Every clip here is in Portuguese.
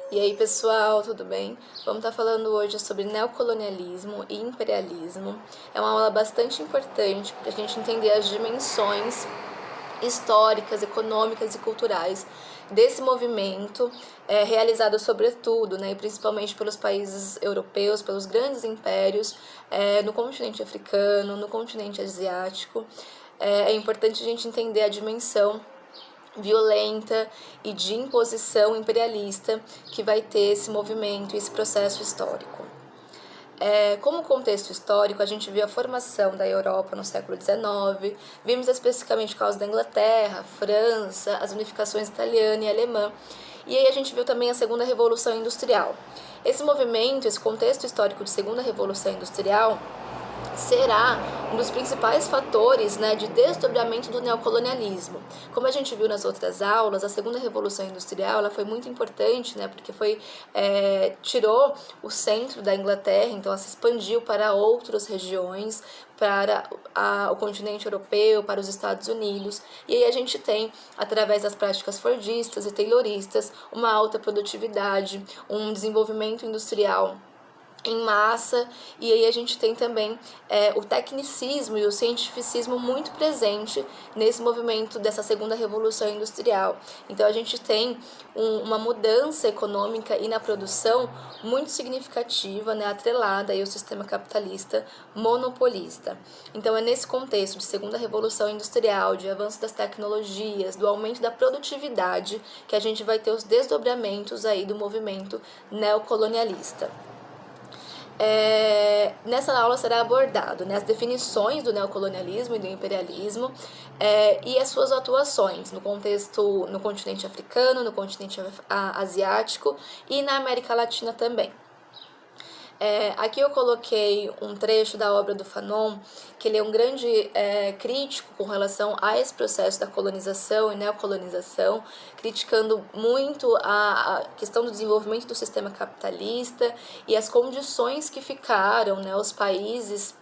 E aí, pessoal, tudo bem? Vamos estar falando hoje sobre neocolonialismo e imperialismo. É uma aula bastante importante para a gente entender as dimensões históricas, econômicas e culturais desse movimento, realizado sobretudo, né, e principalmente pelos países europeus, pelos grandes impérios, no continente africano, no continente asiático. É importante a gente entender a dimensão violenta e de imposição imperialista que vai ter esse movimento e esse processo histórico. Como contexto histórico, a gente viu a formação da Europa no século XIX, vimos especificamente o caso da Inglaterra, França, as unificações italiana e alemã, e aí a gente viu também a Segunda Revolução Industrial. Esse movimento, esse contexto histórico de Segunda Revolução Industrial, será um dos principais fatores, né, de desdobramento do neocolonialismo. Como a gente viu nas outras aulas, a Segunda Revolução Industrial ela foi muito importante, né, porque tirou o centro da Inglaterra, então ela se expandiu para outras regiões, para o continente europeu, para os Estados Unidos. E aí a gente tem, através das práticas fordistas e tayloristas, uma alta produtividade, um desenvolvimento industrial em massa, e aí a gente tem também o tecnicismo e o cientificismo muito presente nesse movimento dessa segunda revolução industrial. Então a gente tem uma mudança econômica e na produção muito significativa, né, atrelada aí ao sistema capitalista monopolista. Então é nesse contexto de segunda revolução industrial, de avanço das tecnologias, do aumento da produtividade, que a gente vai ter os desdobramentos aí do movimento neocolonialista. Nessa aula será abordado, né, as definições do neocolonialismo e do imperialismo e as suas atuações no contexto no continente africano, no continente asiático e na América Latina também. Aqui eu coloquei um trecho da obra do Fanon, que ele é um grande crítico com relação a esse processo da colonização e neocolonização, criticando muito a questão do desenvolvimento do sistema capitalista e as condições que ficaram, né, os países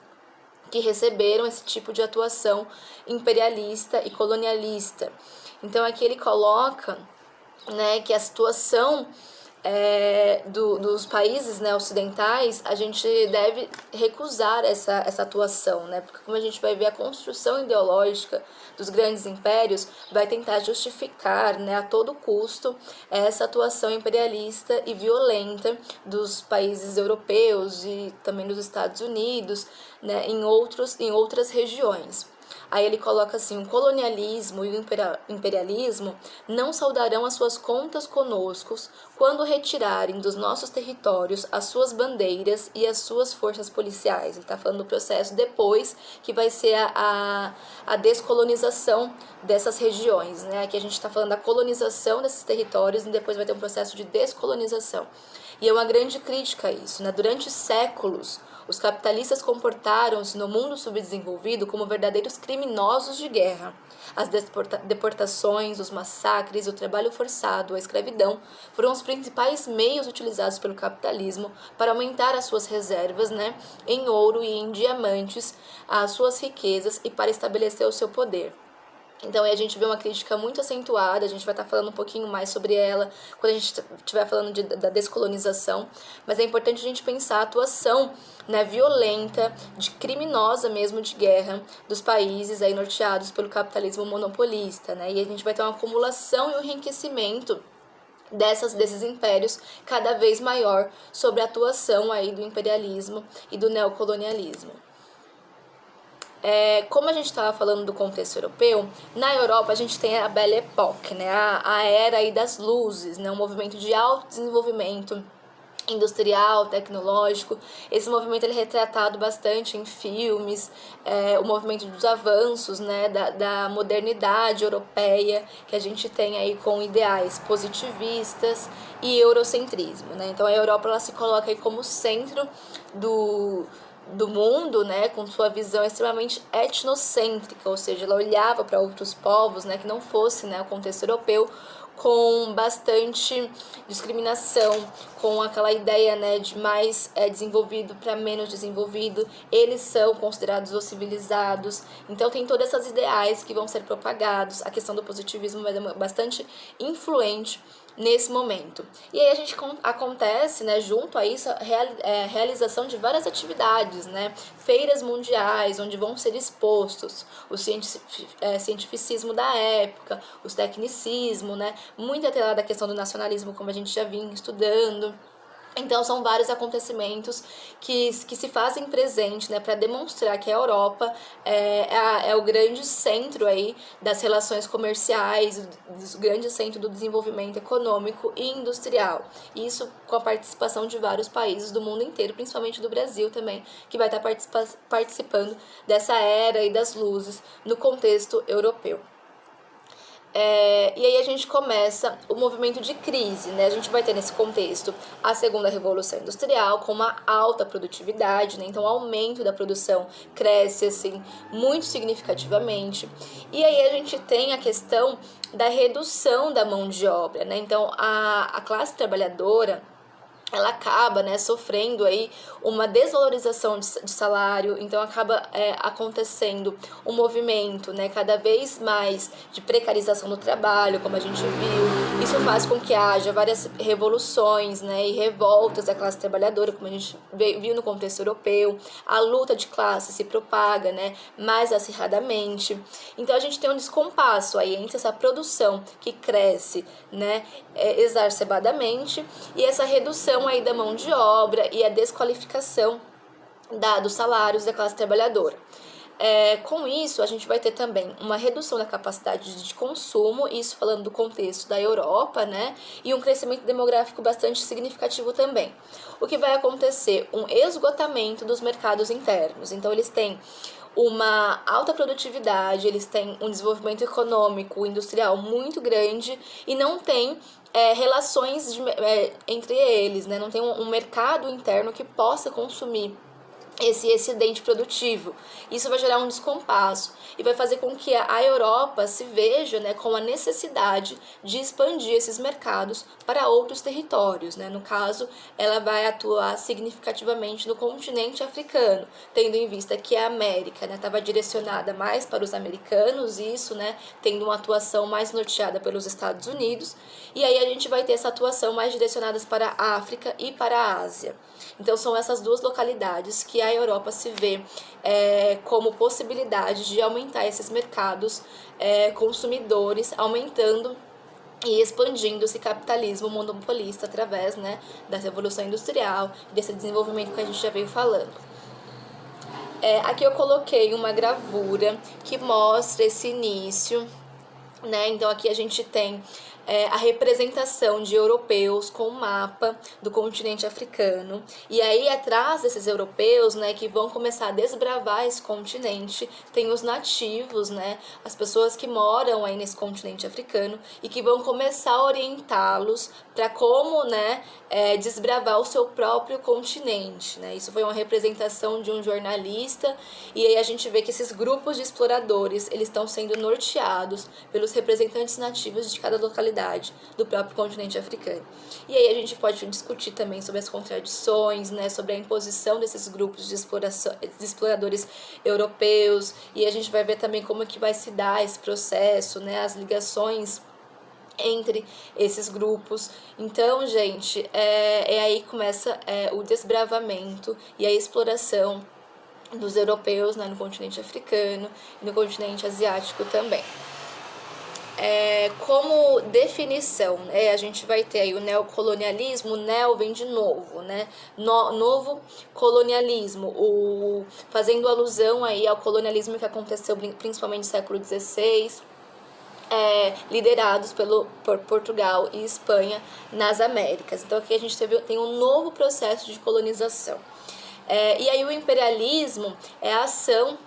que receberam esse tipo de atuação imperialista e colonialista. Então aqui ele coloca, né, que a situação dos países, né, ocidentais, a gente deve recusar essa atuação, né, porque como a gente vai ver, a construção ideológica dos grandes impérios vai tentar justificar, né, a todo custo essa atuação imperialista e violenta dos países europeus e também dos Estados Unidos, né, em outras regiões. Aí ele coloca assim: o colonialismo e o imperialismo não saudarão as suas contas conosco quando retirarem dos nossos territórios as suas bandeiras e as suas forças policiais. Ele está falando do processo depois que vai ser a descolonização dessas regiões, né? Aqui a gente está falando da colonização desses territórios e depois vai ter um processo de descolonização. E é uma grande crítica a isso, né? Durante séculos, os capitalistas comportaram-se no mundo subdesenvolvido como verdadeiros criminosos de guerra. As deportações, os massacres, o trabalho forçado, a escravidão foram os principais meios utilizados pelo capitalismo para aumentar as suas reservas, né, em ouro e em diamantes, as suas riquezas e para estabelecer o seu poder. Então aí a gente vê uma crítica muito acentuada, a gente vai estar falando um pouquinho mais sobre ela quando a gente estiver falando da descolonização, mas é importante a gente pensar a atuação, né, violenta, criminosa mesmo de guerra dos países aí norteados pelo capitalismo monopolista, né, e a gente vai ter uma acumulação e um enriquecimento desses impérios cada vez maior sobre a atuação aí do imperialismo e do neocolonialismo. Como a gente estava falando do contexto europeu, na Europa a gente tem a Belle Époque, né, a era aí das luzes, né, um movimento de alto desenvolvimento industrial, tecnológico. Esse movimento ele é retratado bastante em filmes, o movimento dos avanços, né, da modernidade europeia, que a gente tem aí com ideais positivistas e eurocentrismo, né? Então a Europa ela se coloca aí como centro do mundo, né, com sua visão extremamente etnocêntrica, ou seja, ela olhava para outros povos, né, que não fosse, né, o contexto europeu, com bastante discriminação, com aquela ideia, né, de mais desenvolvido para menos desenvolvido, eles são considerados os civilizados. Então tem todas essas ideais que vão ser propagados. A questão do positivismo é bastante influente nesse momento. E aí a gente acontece, né, junto a isso, a realização de várias atividades, né, feiras mundiais, onde vão ser expostos o cientificismo da época, os tecnicismo, né, muito atrelado à questão do nacionalismo, como a gente já vinha estudando. Então, são vários acontecimentos que se fazem presente, né, para demonstrar que a Europa é o grande centro aí das relações comerciais, o grande centro do desenvolvimento econômico e industrial. Isso com a participação de vários países do mundo inteiro, principalmente do Brasil também, que vai estar participando dessa era e das luzes no contexto europeu. E aí a gente começa o movimento de crise, né? A gente vai ter nesse contexto a segunda revolução industrial com uma alta produtividade, né? Então o aumento da produção cresce assim muito significativamente. E aí a gente tem a questão da redução da mão de obra, né? Então a classe trabalhadora, ela acaba, né, sofrendo aí uma desvalorização de salário, então acaba acontecendo um movimento, né, cada vez mais de precarização do trabalho, como a gente viu. Isso faz com que haja várias revoluções, né, e revoltas da classe trabalhadora, como a gente viu no contexto europeu. A luta de classe se propaga, né, mais acirradamente. Então a gente tem um descompasso aí entre essa produção que cresce, né, exacerbadamente, e essa redução aí da mão de obra e a desqualificação dos salários da classe trabalhadora. Com isso, a gente vai ter também uma redução da capacidade de consumo, isso falando do contexto da Europa, né? E um crescimento demográfico bastante significativo também. O que vai acontecer? Um esgotamento dos mercados internos. Então, eles têm uma alta produtividade, eles têm um desenvolvimento econômico, industrial muito grande e não tem relações entre eles, né? Não tem um mercado interno que possa consumir esse excedente produtivo. Isso vai gerar um descompasso e vai fazer com que a Europa se veja, né, com a necessidade de expandir esses mercados para outros territórios, né? No caso, ela vai atuar significativamente no continente africano, tendo em vista que a América estava direcionada mais para os americanos, isso, né, tendo uma atuação mais norteada pelos Estados Unidos, e aí a gente vai ter essa atuação mais direcionada para a África e para a Ásia. Então, são essas duas localidades que a Europa se vê como possibilidade de aumentar esses mercados consumidores, aumentando e expandindo esse capitalismo monopolista através, né, da Revolução Industrial, desse desenvolvimento que a gente já veio falando. Aqui eu coloquei uma gravura que mostra esse início, né? Então aqui a gente tem a representação de europeus com o mapa do continente africano. E aí, atrás desses europeus, né, que vão começar a desbravar esse continente, tem os nativos, né, as pessoas que moram aí nesse continente africano e que vão começar a orientá-los para como, né, desbravar o seu próprio continente, né? Isso foi uma representação de um jornalista, e aí a gente vê que esses grupos de exploradores, eles estão sendo norteados pelos representantes nativos de cada localidade do próprio continente africano. E aí a gente pode discutir também sobre as contradições, né, sobre a imposição desses grupos de exploradores europeus, e a gente vai ver também como é que vai se dar esse processo, né, as ligações entre esses grupos. Então, gente, aí começa o desbravamento e a exploração dos europeus, né, no continente africano e no continente asiático também. Como definição, a gente vai ter aí o neocolonialismo. O neo vem de novo, né? Novo colonialismo, fazendo alusão aí ao colonialismo que aconteceu principalmente no século XVI, liderados por Portugal e Espanha nas Américas. Então aqui a gente tem um novo processo de colonização. E aí o imperialismo é a ação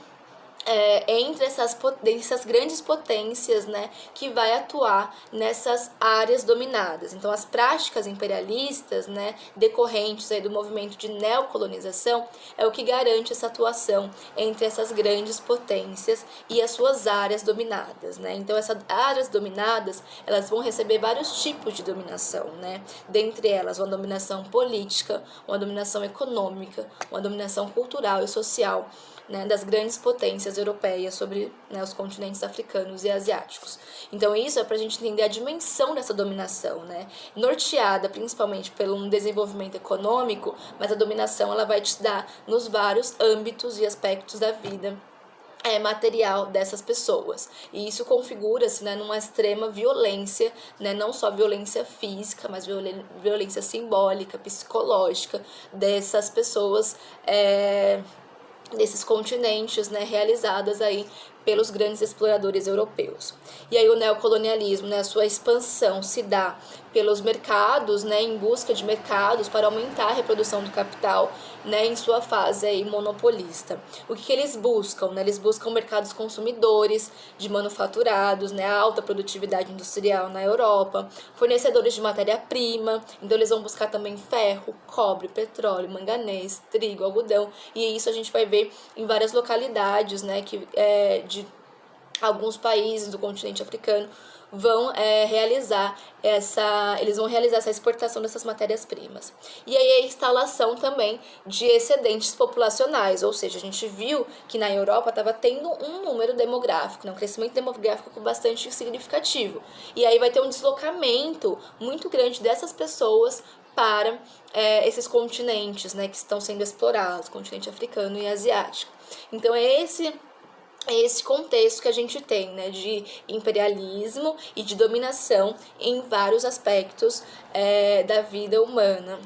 entre essas grandes potências, né, que vai atuar nessas áreas dominadas. Então, as práticas imperialistas, né, decorrentes aí do movimento de neocolonização é o que garante essa atuação entre essas grandes potências e as suas áreas dominadas, né? Então, essas áreas dominadas, elas vão receber vários tipos de dominação, né? Dentre elas, uma dominação política, uma dominação econômica, uma dominação cultural e social, né, das grandes potências europeias sobre, né, os continentes africanos e asiáticos. Então isso é para a gente entender a dimensão dessa dominação, né? Norteada principalmente pelo um desenvolvimento econômico, mas a dominação ela vai te dar nos vários âmbitos e aspectos da vida material dessas pessoas. E isso configura-se, né, numa extrema violência, né, não só violência física, mas violência simbólica, psicológica dessas pessoas, desses continentes, né, realizadas aí pelos grandes exploradores europeus. E aí o neocolonialismo, né, a sua expansão se dá pelos mercados, né, em busca de mercados para aumentar a reprodução do capital, né, em sua fase aí monopolista. O que eles buscam? Né? Eles buscam mercados consumidores de manufaturados, né, alta produtividade industrial na Europa, fornecedores de matéria-prima, então eles vão buscar também ferro, cobre, petróleo, manganês, trigo, algodão, e isso a gente vai ver em várias localidades, né, de alguns países do continente africano vão realizar essa exportação dessas matérias-primas. E aí a instalação também de excedentes populacionais, ou seja, a gente viu que na Europa estava tendo um número demográfico, um crescimento demográfico bastante significativo. E aí vai ter um deslocamento muito grande dessas pessoas para esses continentes, né, que estão sendo explorados, continente africano e asiático. Então é esse contexto que a gente tem, né, de imperialismo e de dominação em vários aspectos da vida humana.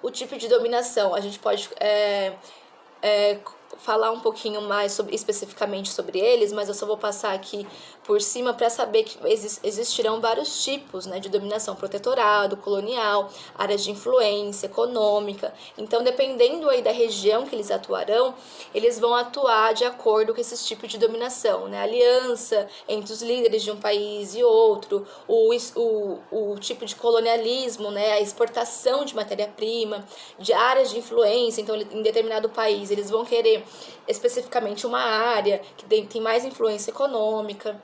O tipo de dominação, a gente pode falar um pouquinho mais especificamente sobre eles, mas eu só vou passar aqui por cima para saber que existirão vários tipos, né, de dominação: protetorado, colonial, áreas de influência econômica. Então, dependendo aí da região que eles atuarão, eles vão atuar de acordo com esses tipos de dominação, né? Aliança entre os líderes de um país e outro, o tipo de colonialismo, né, a exportação de matéria-prima, de áreas de influência. Então, em determinado país, eles vão querer especificamente uma área que tem mais influência econômica.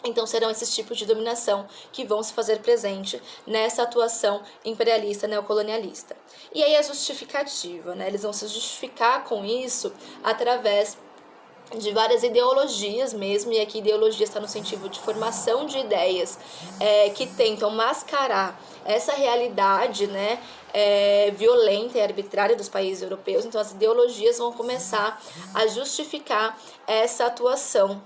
Então, serão esses tipos de dominação que vão se fazer presente nessa atuação imperialista neocolonialista. E aí a justificativa, né? Eles vão se justificar com isso através de várias ideologias mesmo, e aqui ideologia está no sentido de formação de ideias que tentam mascarar essa realidade, né, violenta e arbitrária dos países europeus. Então as ideologias vão começar a justificar essa atuação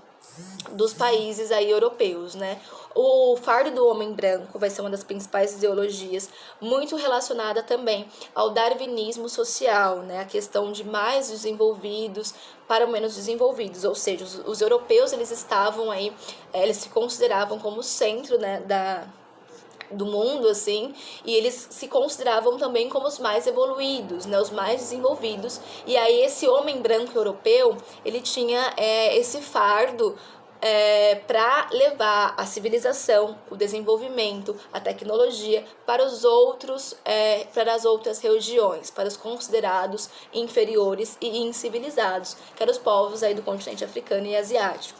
dos países aí europeus, né? O fardo do homem branco vai ser uma das principais ideologias, muito relacionada também ao darwinismo social, né? A questão de mais desenvolvidos para menos desenvolvidos, ou seja, os europeus eles estavam aí, eles se consideravam como centro, né, do mundo, assim, e eles se consideravam também como os mais evoluídos, né, os mais desenvolvidos. E aí esse homem branco europeu, ele tinha esse fardo para levar a civilização, o desenvolvimento, a tecnologia para para as outras regiões, para os considerados inferiores e incivilizados, que eram os povos aí do continente africano e asiático.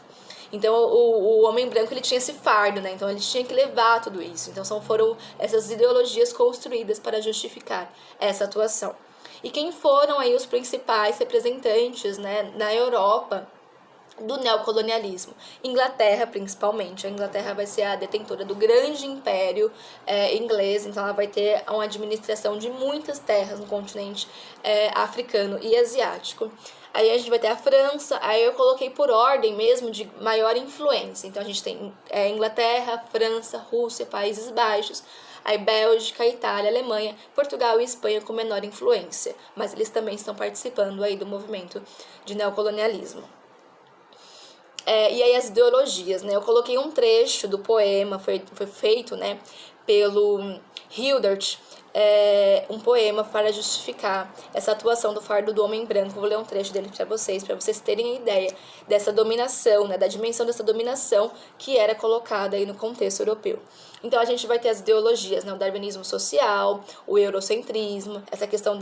Então, o homem branco ele tinha esse fardo, né? Então, ele tinha que levar tudo isso. Então, foram essas ideologias construídas para justificar essa atuação. E quem foram aí os principais representantes, né, na Europa do neocolonialismo? Inglaterra, principalmente. A Inglaterra vai ser a detentora do grande império inglês, então ela vai ter uma administração de muitas terras no continente africano e asiático. Aí a gente vai ter a França, aí eu coloquei por ordem mesmo de maior influência. Então a gente tem Inglaterra, França, Rússia, Países Baixos, aí Bélgica, Itália, Alemanha, Portugal e Espanha com menor influência. Mas eles também estão participando aí do movimento de neocolonialismo. E aí as ideologias, né? Eu coloquei um trecho do poema, foi feito, né, pelo Hildert, um poema para justificar essa atuação do fardo do homem branco. Vou ler um trecho dele para vocês terem a ideia dessa dominação, né, da dimensão dessa dominação que era colocada aí no contexto europeu. Então a gente vai ter as ideologias, né, o darwinismo social, o eurocentrismo, essa questão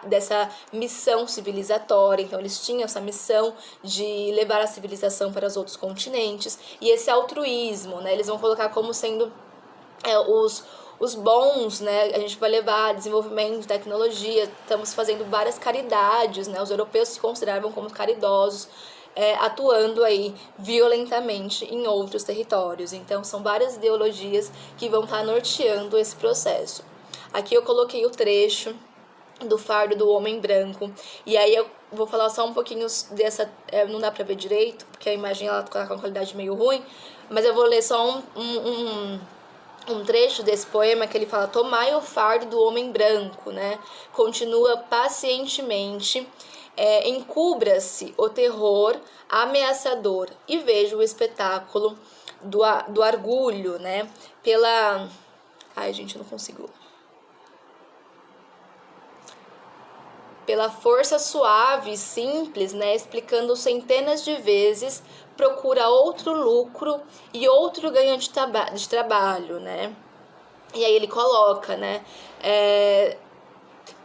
dessa missão civilizatória. Então eles tinham essa missão de levar a civilização para os outros continentes, e esse altruísmo, né, eles vão colocar como sendo os bons, né? A gente vai levar desenvolvimento, tecnologia, estamos fazendo várias caridades, né? Os europeus se consideravam como caridosos, atuando aí violentamente em outros territórios. Então, são várias ideologias que vão estar norteando esse processo. Aqui eu coloquei o trecho do fardo do homem branco, e aí eu vou falar só um pouquinho dessa, não dá pra ver direito, porque a imagem ela tá com uma qualidade meio ruim, mas eu vou ler só um trecho desse poema que ele fala: tomai o fardo do homem branco, né? Continua pacientemente, encubra-se o terror ameaçador e veja o espetáculo do orgulho, né? Ai, gente, eu não consigo. Pela força suave e simples, né, explicando centenas de vezes, procura outro lucro e outro ganho de trabalho, né? E aí ele coloca, né,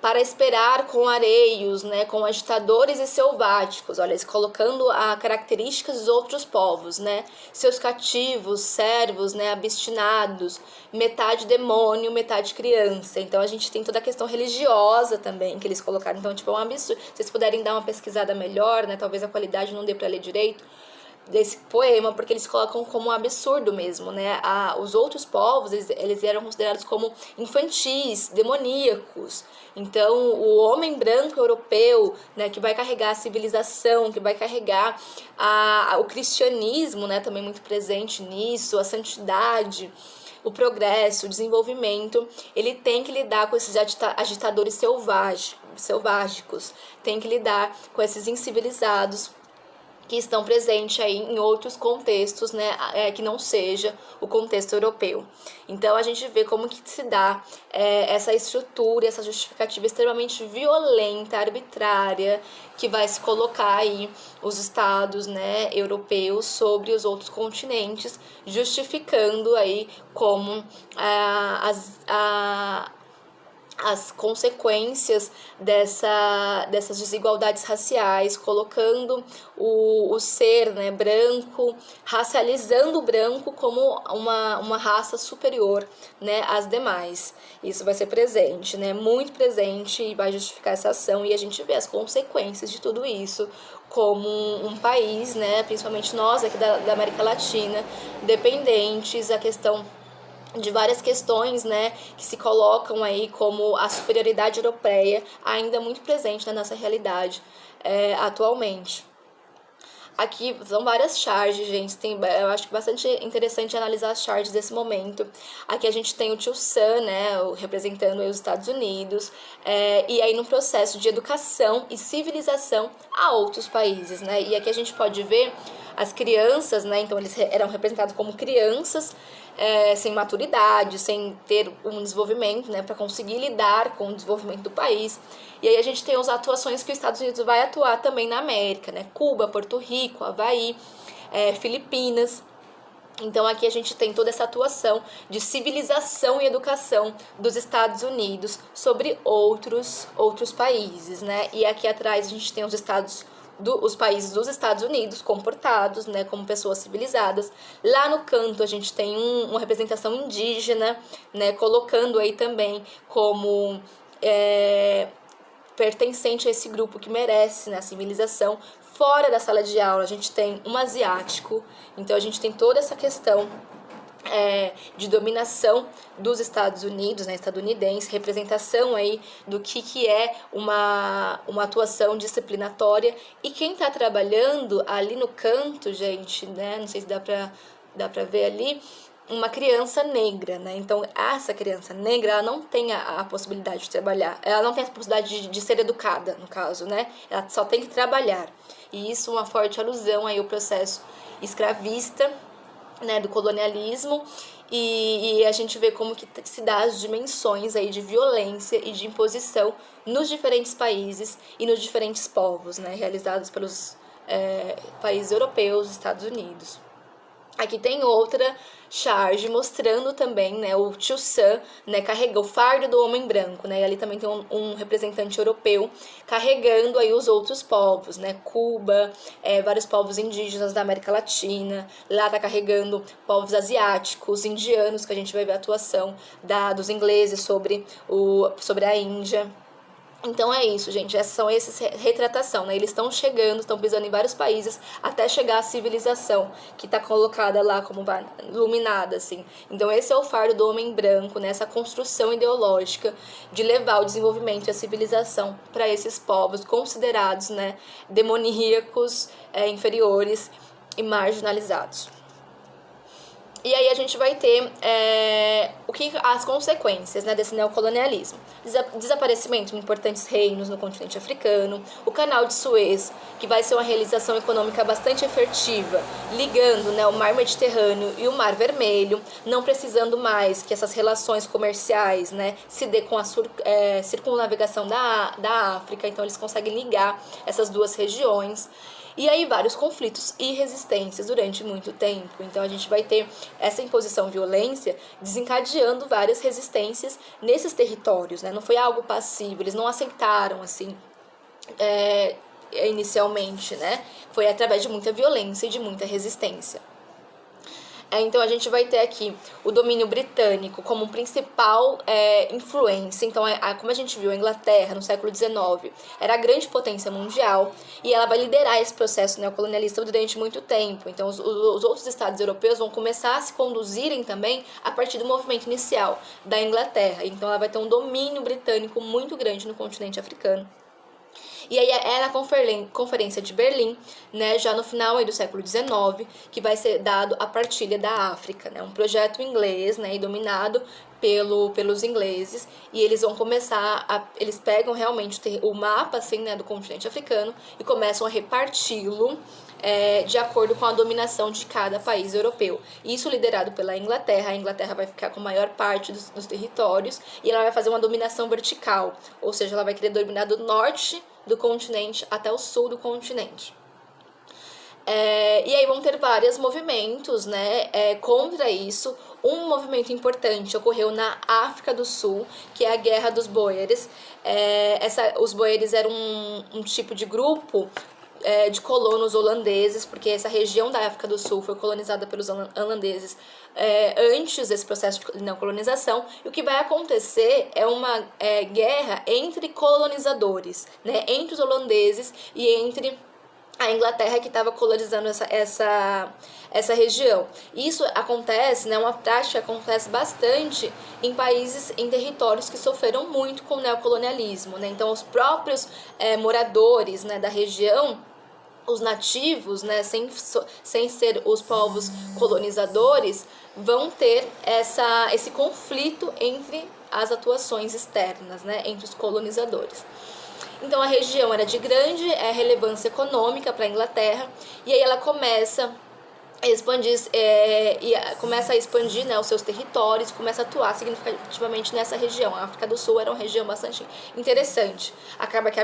para esperar com areios, né, com agitadores e selváticos, olha, colocando a características dos outros povos, né, seus cativos, servos, né, abstinados, metade demônio, metade criança. Então a gente tem toda a questão religiosa também que eles colocaram. Então, tipo, é um absurdo. Se vocês puderem dar uma pesquisada melhor, né, talvez a qualidade não dê para ler direito desse poema, porque eles colocam como um absurdo mesmo, né? Os outros povos, eles eram considerados como infantis, demoníacos. Então, o homem branco europeu, né, que vai carregar a civilização, que vai carregar o cristianismo, né, também muito presente nisso, a santidade, o progresso, o desenvolvimento, ele tem que lidar com esses agitadores selvágicos, tem que lidar com esses incivilizados que estão presentes aí em outros contextos, né, que não seja o contexto europeu. Então a gente vê como que se dá essa estrutura, essa justificativa extremamente violenta, arbitrária, que vai se colocar aí os estados, né, europeus sobre os outros continentes, justificando aí como as consequências dessas desigualdades raciais, colocando o ser, né, branco, racializando o branco como uma raça superior, né, às demais. Isso vai ser presente, né, muito presente, e vai justificar essa ação, e a gente vê as consequências de tudo isso como um país, né, principalmente nós aqui da América Latina, dependentes da questão de várias questões, né, que se colocam aí como a superioridade europeia ainda muito presente na nossa realidade atualmente. Aqui são várias charges, gente. Eu acho que bastante interessante analisar as charges desse momento. Aqui a gente tem o Tio Sam, né, representando os Estados Unidos, e aí no processo de educação e civilização a outros países, né. E aqui a gente pode ver as crianças, né, então eles eram representados como crianças, sem maturidade, sem ter um desenvolvimento, né, para conseguir lidar com o desenvolvimento do país. E aí a gente tem as atuações que os Estados Unidos vai atuar também na América, né, Cuba, Porto Rico, Havaí, Filipinas. Então aqui a gente tem toda essa atuação de civilização e educação dos Estados Unidos sobre outros países, né? E aqui atrás a gente tem os países dos Estados Unidos comportados, né, como pessoas civilizadas. Lá no canto a gente tem uma representação indígena, né, colocando aí também como pertencente a esse grupo que merece, né, a civilização. Fora da sala de aula a gente tem um asiático, então a gente tem toda essa questão de dominação dos Estados Unidos, né, estadunidense, representação aí do que é uma atuação disciplinatória. E quem está trabalhando ali no canto, gente, né, não sei se dá pra ver ali, uma criança negra, né? Então, essa criança negra, ela não tem a possibilidade de trabalhar, ela não tem a possibilidade de ser educada, no caso, né? Ela só tem que trabalhar. E isso é uma forte alusão aí ao processo escravista, né, do colonialismo, e a gente vê como que se dá as dimensões aí de violência e de imposição nos diferentes países e nos diferentes povos, né, realizados pelos países europeus, Estados Unidos. Aqui tem outra charge mostrando também, né, o Tio Sam, né, carregou o fardo do homem branco, né, e ali também tem um representante europeu carregando aí os outros povos, né, Cuba, vários povos indígenas da América Latina, lá tá carregando povos asiáticos, indianos, que a gente vai ver a atuação dos ingleses sobre a Índia. Então é isso, gente. São esses retratação, né? Eles estão chegando, estão pisando em vários países até chegar à civilização, que está colocada lá como iluminada, assim. Então esse é o fardo do homem branco, né? Essa construção ideológica de levar o desenvolvimento e a civilização para esses povos considerados, né, demoníacos, inferiores e marginalizados. E aí a gente vai ter as consequências, né, desse neocolonialismo. Desaparecimento de importantes reinos no continente africano, o canal de Suez, que vai ser uma realização econômica bastante efetiva, ligando, né, o mar Mediterrâneo e o mar Vermelho, não precisando mais que essas relações comerciais, né, se dê com a circunnavegação da África, então eles conseguem ligar essas duas regiões. E aí vários conflitos e resistências durante muito tempo. Então a gente vai ter essa imposição violência desencadeando várias resistências nesses territórios, né? Não foi algo passivo, eles não aceitaram assim inicialmente, né? Foi através de muita violência e de muita resistência. Então a gente vai ter aqui o domínio britânico como principal influência. Então, como a gente viu, a Inglaterra no século XIX era a grande potência mundial e ela vai liderar esse processo neocolonialista durante muito tempo. Então os outros estados europeus vão começar a se conduzirem também a partir do movimento inicial da Inglaterra. Então ela vai ter um domínio britânico muito grande no continente africano. E aí é na Conferência de Berlim, né, já no final aí do século XIX, que vai ser dado a partilha da África, né, um projeto inglês, né, e dominado pelos ingleses, e eles vão começar eles pegam realmente o mapa assim, né, do continente africano e começam a reparti-lo de acordo com a dominação de cada país europeu. Isso liderado pela Inglaterra. A Inglaterra vai ficar com a maior parte dos territórios e ela vai fazer uma dominação vertical, ou seja, ela vai querer dominar do norte do continente até o sul do continente. E aí vão ter vários movimentos, né, contra isso. Um movimento importante ocorreu na África do Sul, que é a Guerra dos Boeres. Os Boeres eram um tipo de grupo de colonos holandeses, porque essa região da África do Sul foi colonizada pelos holandeses antes desse processo de neocolonização, e o que vai acontecer é uma guerra entre colonizadores, né, entre os holandeses e entre a Inglaterra, que estava colonizando essa região. Isso acontece, né, uma prática que acontece bastante em países, em territórios que sofreram muito com o neocolonialismo, né? Então os próprios moradores, né, da região, os nativos, né, sem ser os povos colonizadores, vão ter esse conflito entre as atuações externas, né, entre os colonizadores. Então a região era de grande relevância econômica para a Inglaterra, e aí ela começa a expandir, né, os seus territórios, começa a atuar significativamente nessa região. A África do Sul era uma região bastante interessante. Acaba que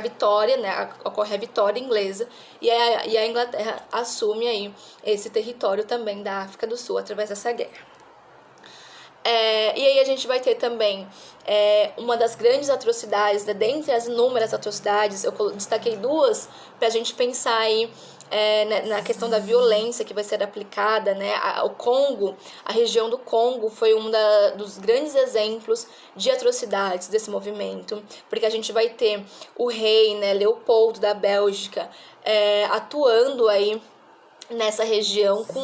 ocorre a vitória inglesa, e a Inglaterra assume aí esse território também da África do Sul através dessa guerra. E aí a gente vai ter também uma das grandes atrocidades, né, dentre as inúmeras atrocidades, eu destaquei duas para a gente pensar aí na questão da violência que vai ser aplicada, né? O Congo, a região do Congo foi dos grandes exemplos de atrocidades desse movimento, porque a gente vai ter o rei, né, Leopoldo da Bélgica, atuando aí nessa região com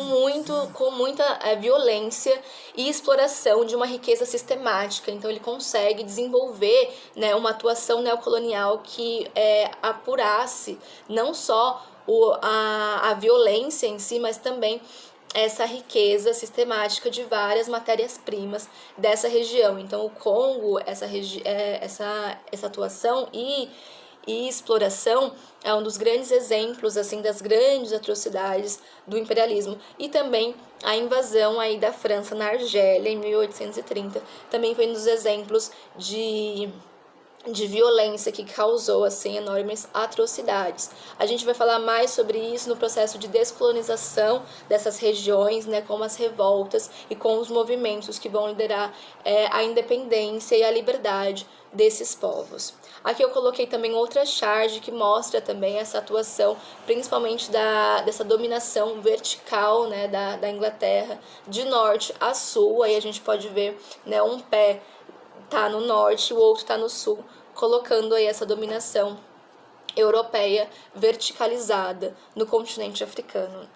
muita violência e exploração de uma riqueza sistemática. Então ele consegue desenvolver, né, uma atuação neocolonial que apurasse não só a violência em si, mas também essa riqueza sistemática de várias matérias-primas dessa região. Então o Congo, essa atuação e exploração é um dos grandes exemplos assim das grandes atrocidades do imperialismo. E também a invasão aí da França na Argélia em 1830 também foi um dos exemplos de violência que causou assim enormes atrocidades. A gente vai falar mais sobre isso no processo de descolonização dessas regiões, né, com as revoltas e com os movimentos que vão liderar a independência e a liberdade desses povos. Aqui eu coloquei também outra charge que mostra também essa atuação, principalmente dessa dominação vertical, né, da Inglaterra, de norte a sul. Aí a gente pode ver, né, um pé tá no norte, o outro tá no sul, colocando aí essa dominação europeia verticalizada no continente africano.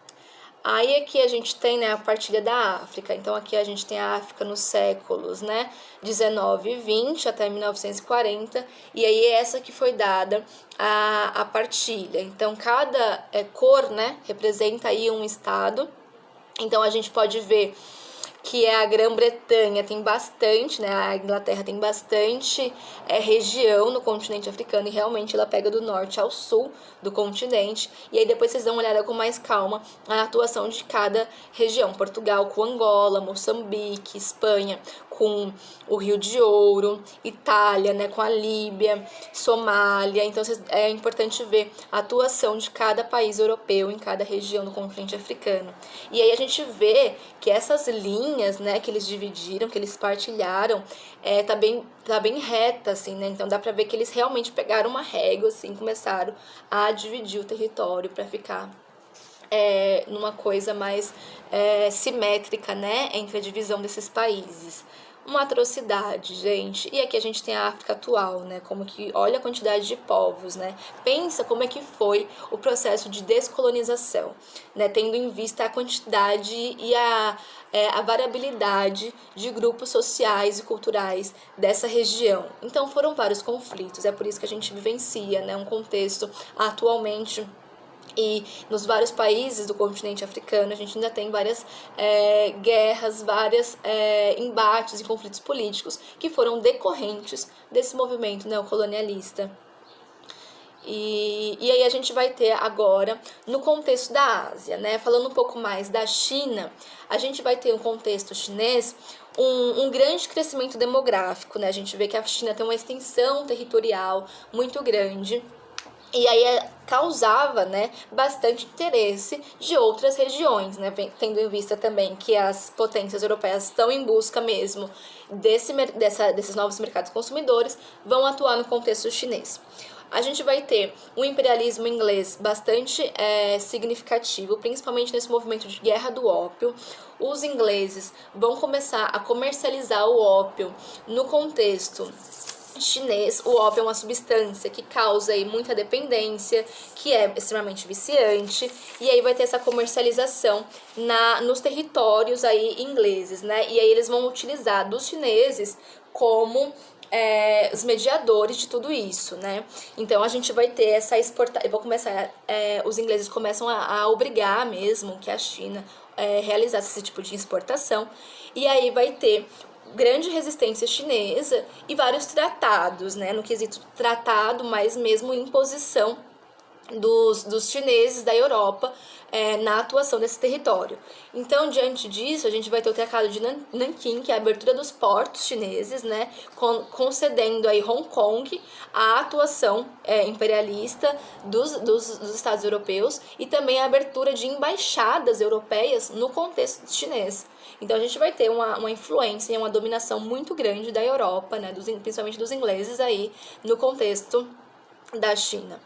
Aí aqui a gente tem, né, a partilha da África. Então aqui a gente tem a África nos séculos, né, 19 e 20 até 1940, e aí é essa que foi dada a partilha. Então cada cor, né, representa aí um estado. Então a gente pode ver que é a Grã-Bretanha, tem bastante, né? A Inglaterra tem bastante região no continente africano e realmente ela pega do norte ao sul do continente. E aí depois vocês dão uma olhada com mais calma na atuação de cada região. Portugal com Angola, Moçambique, Espanha com o Rio de Ouro, Itália, né, com a Líbia, Somália. Então é importante ver a atuação de cada país europeu em cada região do continente africano. E aí a gente vê que essas linhas, né, que eles dividiram, que eles partilharam, tá bem reta, assim, né? Então dá pra ver que eles realmente pegaram uma régua, assim, começaram a dividir o território para ficar numa coisa mais simétrica, né, entre a divisão desses países. Uma atrocidade, gente. E aqui a gente tem a África atual, né? Como que, olha a quantidade de povos, né? Pensa como é que foi o processo de descolonização, né? Tendo em vista a quantidade e a variabilidade de grupos sociais e culturais dessa região. Então foram vários conflitos, é por isso que a gente vivencia, né, um contexto atualmente. E nos vários países do continente africano a gente ainda tem várias guerras, vários embates e conflitos políticos que foram decorrentes desse movimento neocolonialista. E aí a gente vai ter agora, no contexto da Ásia, né? Falando um pouco mais da China, a gente vai ter um contexto chinês, um grande crescimento demográfico, né? A gente vê que a China tem uma extensão territorial muito grande. E aí causava, né, bastante interesse de outras regiões, né, tendo em vista também que as potências europeias estão em busca mesmo desses novos mercados consumidores, vão atuar no contexto chinês. A gente vai ter um imperialismo inglês bastante significativo, principalmente nesse movimento de guerra do ópio. Os ingleses vão começar a comercializar o ópio no contexto chinês. O ópio é uma substância que causa aí muita dependência, que é extremamente viciante, e aí vai ter essa comercialização nos territórios aí ingleses, né? E aí eles vão utilizar dos chineses como os mediadores de tudo isso, né? Então a gente vai ter essa exportação. Os ingleses começam a obrigar mesmo que a China realizasse esse tipo de exportação, e aí vai ter grande resistência chinesa e vários tratados, né, no quesito tratado, mas mesmo imposição dos chineses da Europa na atuação desse território. Então, diante disso, a gente vai ter o Tratado de Nanquim, que é a abertura dos portos chineses, né, concedendo aí Hong Kong a atuação imperialista dos Estados europeus, e também a abertura de embaixadas europeias no contexto chinês. Então a gente vai ter uma influência e uma dominação muito grande da Europa, né, principalmente dos ingleses aí no contexto da China.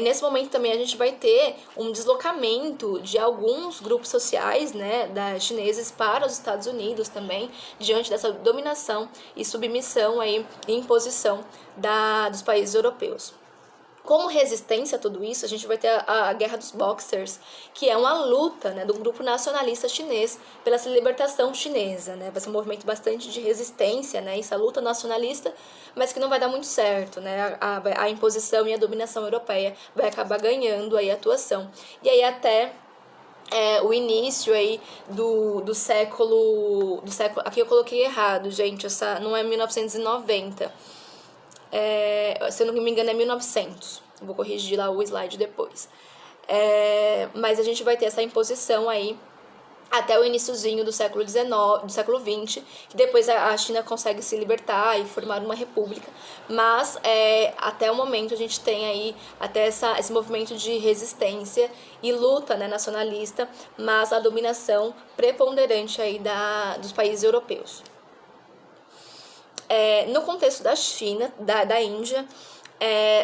Nesse momento também a gente vai ter um deslocamento de alguns grupos sociais, né, chineses para os Estados Unidos também, diante dessa dominação e submissão aí, e imposição dos países europeus. Como resistência a tudo isso, a gente vai ter a Guerra dos Boxers, que é uma luta, né, do grupo nacionalista chinês pela libertação chinesa, né? Vai ser um movimento bastante de resistência, né, essa luta nacionalista, mas que não vai dar muito certo, né? A imposição e a dominação europeia vai acabar ganhando aí a atuação. E aí até o início aí do século... Aqui eu coloquei errado, gente, essa não é 1990. Se eu não me engano é 1900, vou corrigir lá o slide depois, mas a gente vai ter essa imposição aí até o iniciozinho do século XIX, do século XX, que depois a China consegue se libertar e formar uma república, mas até o momento a gente tem aí até esse movimento de resistência e luta, né, nacionalista, mas a dominação preponderante aí dos países europeus. No contexto da China, da Índia,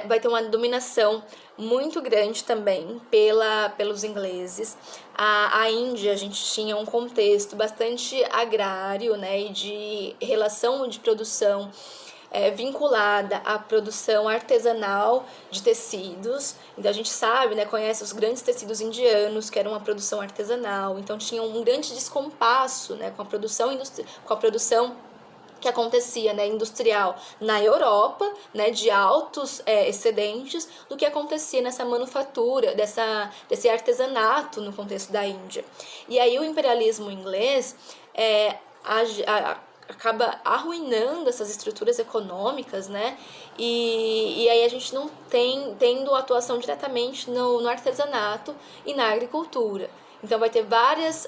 vai ter uma dominação muito grande também pelos ingleses. A Índia, a gente tinha um contexto bastante agrário, né, e de relação de produção vinculada à produção artesanal de tecidos. Então a gente sabe, né, conhece os grandes tecidos indianos, que era uma produção artesanal. Então tinha um grande descompasso, né, com a produção que acontecia, né, industrial na Europa, né, de altos excedentes, do que acontecia nessa manufatura, desse artesanato no contexto da Índia. E aí o imperialismo inglês acaba arruinando essas estruturas econômicas, né? E aí a gente não tendo atuação diretamente no artesanato e na agricultura. Então vai ter várias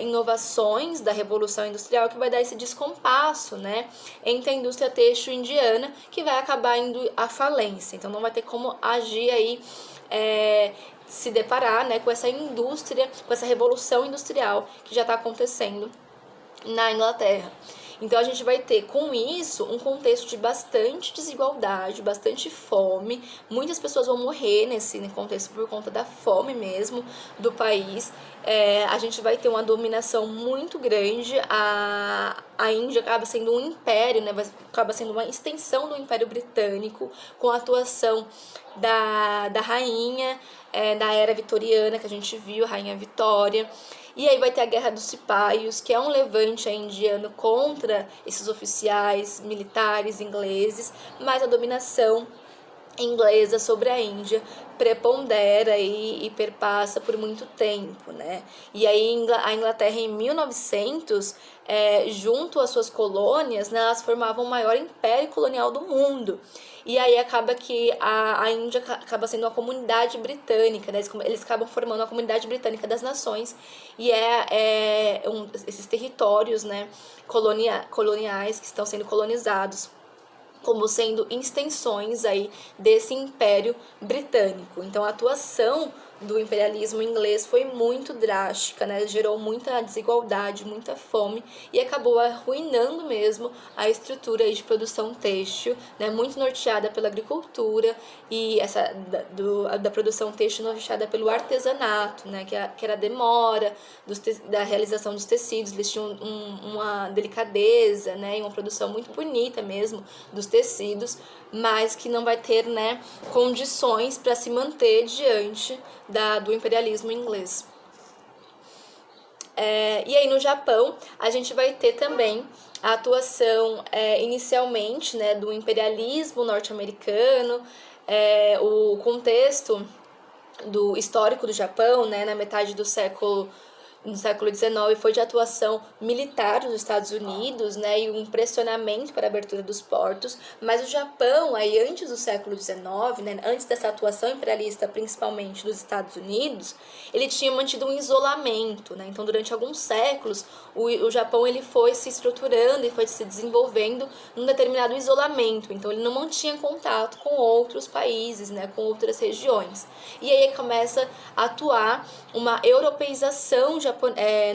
inovações da Revolução Industrial que vai dar esse descompasso, né, entre a indústria têxtil indiana, que vai acabar indo à falência. Então não vai ter como agir aí, se deparar, né, com essa indústria, com essa revolução industrial que já está acontecendo na Inglaterra. Então a gente vai ter com isso um contexto de bastante desigualdade, bastante fome. Muitas pessoas vão morrer nesse contexto por conta da fome mesmo do país. A gente vai ter uma dominação muito grande. A Índia acaba sendo um império, né? Acaba sendo uma extensão do Império Britânico, com a atuação da rainha da era vitoriana, que a gente viu, a Rainha Vitória. E aí vai ter a Guerra dos Cipaios, que é um levante indiano contra esses oficiais militares ingleses, mas a dominação inglesa sobre a Índia prepondera e perpassa por muito tempo, né? E aí a Inglaterra em 1900, junto às suas colônias, né, elas formavam o maior império colonial do mundo. E aí acaba que a Índia acaba sendo uma comunidade britânica, né? Eles acabam formando a comunidade britânica das nações, e esses territórios, né, coloniais que estão sendo colonizados como sendo extensões aí desse Império Britânico. Então a atuação do imperialismo inglês foi muito drástica, né? Gerou muita desigualdade, muita fome e acabou arruinando mesmo a estrutura aí de produção têxtil, né? Muito norteada pela agricultura e da produção têxtil norteada pelo artesanato, né? Que era a demora da realização dos tecidos. Eles tinham uma delicadeza, né? E uma produção muito bonita mesmo dos tecidos, mas que não vai ter, né, condições para se manter diante do imperialismo inglês. E aí no Japão a gente vai ter também a atuação inicialmente, né, do imperialismo norte-americano, o contexto histórico do Japão, né, na metade do século XIX foi de atuação militar dos Estados Unidos, né, e um pressionamento para a abertura dos portos, mas o Japão, aí antes do século XIX, né, antes dessa atuação imperialista, principalmente dos Estados Unidos, ele tinha mantido um isolamento, né, então durante alguns séculos o Japão ele foi se estruturando e foi se desenvolvendo num determinado isolamento, então ele não mantinha contato com outros países, né, com outras regiões, e aí começa a atuar uma europeização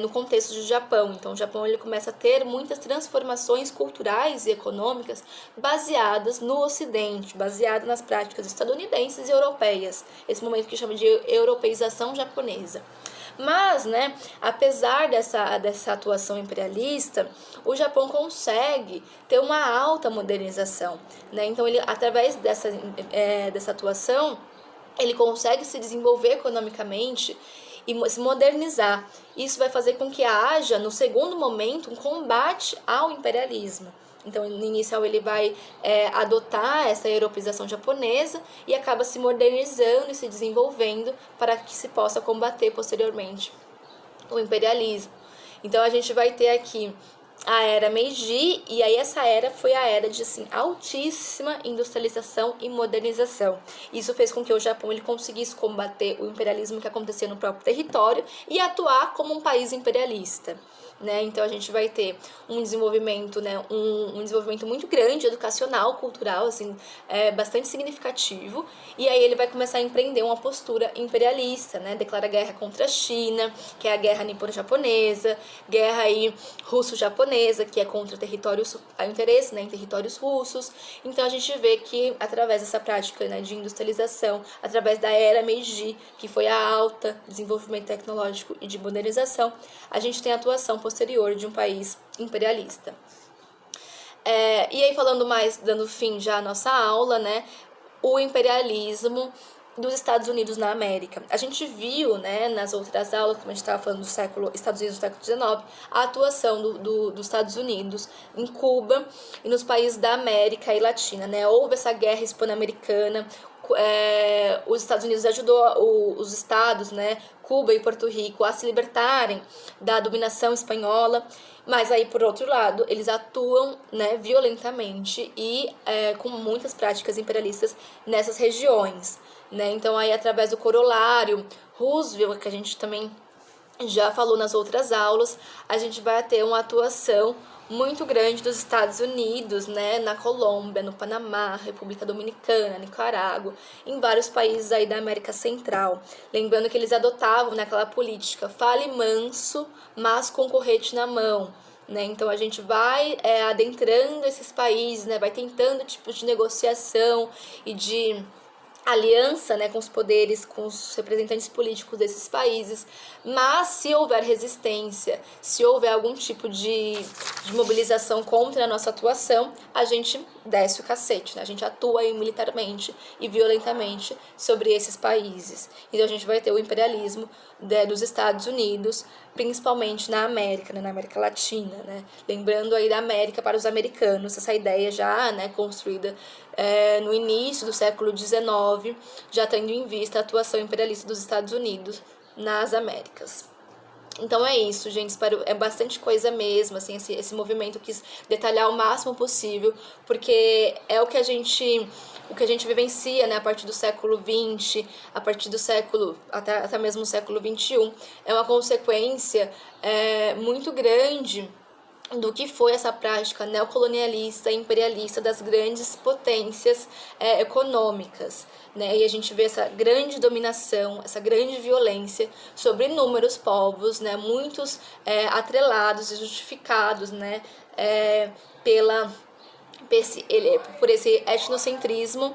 no contexto do Japão. Então o Japão ele começa a ter muitas transformações culturais e econômicas baseadas no Ocidente, baseadas nas práticas estadunidenses e europeias. Esse momento que chama de europeização japonesa. Mas, né, apesar dessa atuação imperialista, o Japão consegue ter uma alta modernização, né? Então ele, através dessa atuação, ele consegue se desenvolver economicamente e se modernizar. Isso vai fazer com que haja, no segundo momento, um combate ao imperialismo. Então, no inicial, ele vai adotar essa europeização japonesa e acaba se modernizando e se desenvolvendo para que se possa combater posteriormente o imperialismo. Então, a gente vai ter aqui a era Meiji, e aí essa era foi a era de assim, altíssima industrialização e modernização. Isso fez com que o Japão ele conseguisse combater o imperialismo que acontecia no próprio território e atuar como um país imperialista. Né? Então a gente vai ter um desenvolvimento, né, um desenvolvimento muito grande, educacional, cultural, assim, bastante significativo, e aí ele vai começar a empreender uma postura imperialista, né? Declara guerra contra a China, que é a guerra nipono-japonesa, guerra aí russo-japonesa, que é contra interesse, né, em territórios russos. Então a gente vê que através dessa prática, né, de industrialização, através da era Meiji, que foi a alta desenvolvimento tecnológico e de modernização, a gente tem a atuação posterior de um país imperialista. E aí, falando mais, dando fim já à nossa aula, né, o imperialismo dos Estados Unidos na América. A gente viu, né, nas outras aulas, como a gente estava falando do Estados Unidos do século XIX, a atuação dos Estados Unidos em Cuba e nos países da América e Latina, né? Houve essa guerra hispano-americana, os Estados Unidos ajudou os estados, né, Cuba e Porto Rico, a se libertarem da dominação espanhola, mas aí, por outro lado, eles atuam, né, violentamente e com muitas práticas imperialistas nessas regiões, né? Então, aí, através do corolário Roosevelt, que a gente também já falou nas outras aulas, a gente vai ter uma atuação muito grande dos Estados Unidos, né, na Colômbia, no Panamá, República Dominicana, Nicarágua, em vários países aí da América Central. Lembrando que eles adotavam naquela política fale manso, mas com correte na mão. Né? Então a gente vai adentrando esses países, né, vai tentando tipos de negociação e de aliança, né, com os poderes, com os representantes políticos desses países, mas se houver resistência, se houver algum tipo de mobilização contra a nossa atuação, a gente desce o cacete, né? A gente atua aí militarmente e violentamente sobre esses países. Então a gente vai ter o imperialismo dos Estados Unidos, principalmente na América, né, na América Latina, né? Lembrando aí da América para os americanos, essa ideia já, né, construída no início do século XIX, já tendo em vista a atuação imperialista dos Estados Unidos nas Américas. Então é isso, gente, espero, é bastante coisa mesmo, assim, esse movimento eu quis detalhar o máximo possível, porque é o que a gente vivencia, né, a partir do século XX, a partir do século, até mesmo o século XXI, é uma consequência muito grande do que foi essa prática neocolonialista e imperialista das grandes potências econômicas, né? E a gente vê essa grande dominação, essa grande violência sobre inúmeros povos, né? Muitos atrelados e justificados, né? Por esse etnocentrismo,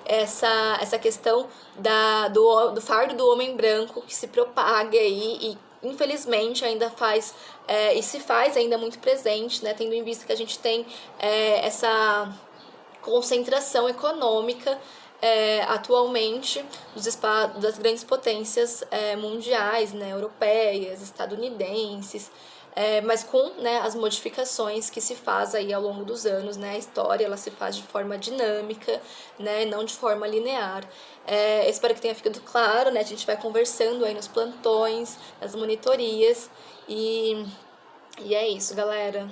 essa questão do fardo do homem branco que se propaga aí e infelizmente ainda e se faz ainda muito presente, né, tendo em vista que a gente tem essa concentração econômica atualmente das grandes potências mundiais, né, europeias, estadunidenses, mas com, né, as modificações que se faz aí ao longo dos anos, né, a história ela se faz de forma dinâmica, né, não de forma linear. Espero que tenha ficado claro, né, a gente vai conversando aí nos plantões, nas monitorias, e é isso, galera.